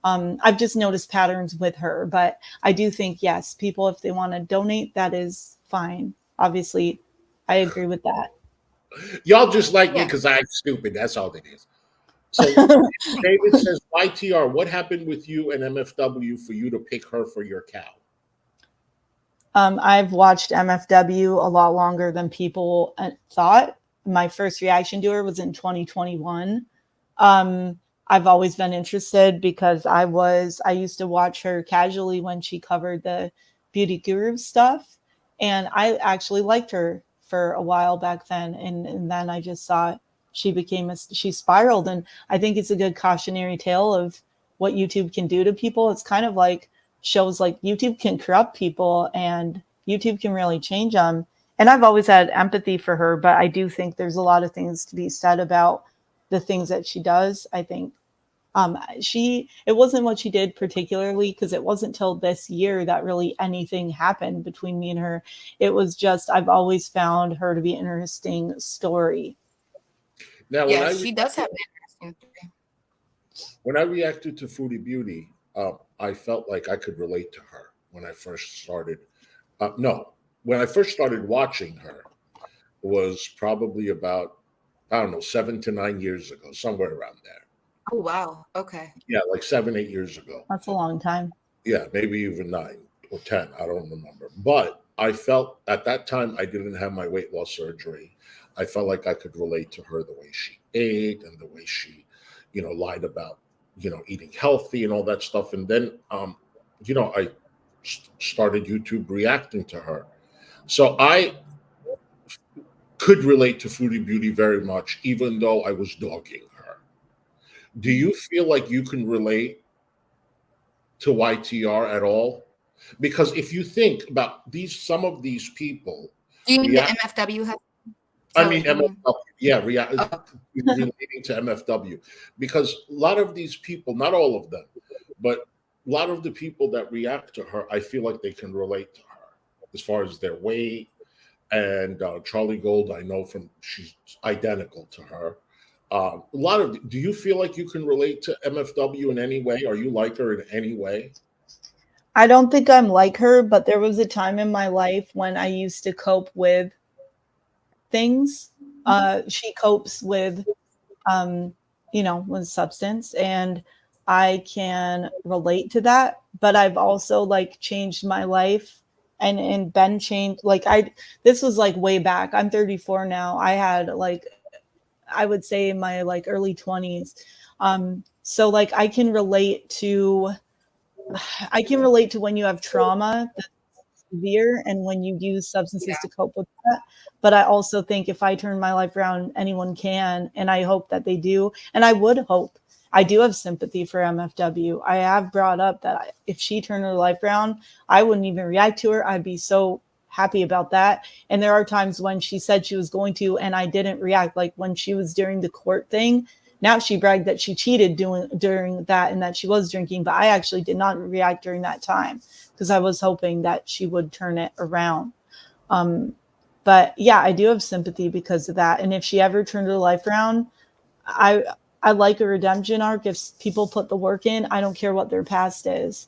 I've just noticed patterns with her, but I do think, yes, people, if they want to donate, that is fine. Obviously, I agree with that. Y'all just like me Yeah. because I'm stupid. That's all it is. So David says, YTR, what happened with you and MFW for you to pick her for your cow? I've watched MFW a lot longer than people thought. My first reaction to her was in 2021. I've always been interested because I used to watch her casually when she covered the beauty guru stuff. And I actually liked her for a while back then. And then I just saw she spiraled. And I think it's a good cautionary tale of what YouTube can do to people. It's kind of like shows like YouTube can corrupt people and YouTube can really change them. And I've always had empathy for her, but I do think there's a lot of things to be said about the things that she does. I think it wasn't what she did particularly, because it wasn't till this year that really anything happened between me and her. It was just I've always found her to be an interesting story. Now, Yeah, she does have an interesting story. when I reacted to Foodie Beauty, I felt like I could relate to her when I first started. No, when I first started watching her was probably about, I don't know, 7 to 9 years ago, somewhere around there. Oh, wow. Okay. Yeah, like 7, 8 years ago. That's a long time. Yeah, maybe even 9 or 10. I don't remember. But I felt at that time I didn't have my weight loss surgery. I felt like I could relate to her the way she ate and the way she, lied about, eating healthy and all that stuff. And then, I started YouTube reacting to her. So I could relate to Foodie Beauty very much, even though I was dogging her. Do you feel like you can relate to YTR at all? Because if you think about some of these people, Do you mean the react, MFW has? I mean, You mean? MFW, yeah, Oh, relating to MFW, because a lot of these people, not all of them, but a lot of the people that react to her, I feel like they can relate to her as far as their weight. And Charlie Gold, I know she's identical to her. Do you feel like you can relate to MFW in any way? Are you like her in any way? I don't think I'm like her, but there was a time in my life when I used to cope with things. She copes with, with substance, and I can relate to that. But I've also like changed my life and been changed. This was like way back. I'm 34 now. I had like, I would say in my like early 20s. So like I can relate to when you have trauma that's severe and when you use substances to cope with that. But I also think if I turn my life around, anyone can, and I hope that they do. And I would hope. I do have sympathy for MFW. I have brought up that if she turned her life around, I wouldn't even react to her. I'd be so happy about that. And there are times when she said she was going to, and I didn't react. Like when she was during the court thing, now she bragged that she cheated during that and that she was drinking, but I actually did not react during that time because I was hoping that she would turn it around. But yeah, I do have sympathy because of that. And if she ever turned her life around, I I like a redemption arc. If people put the work in, I don't care what their past is.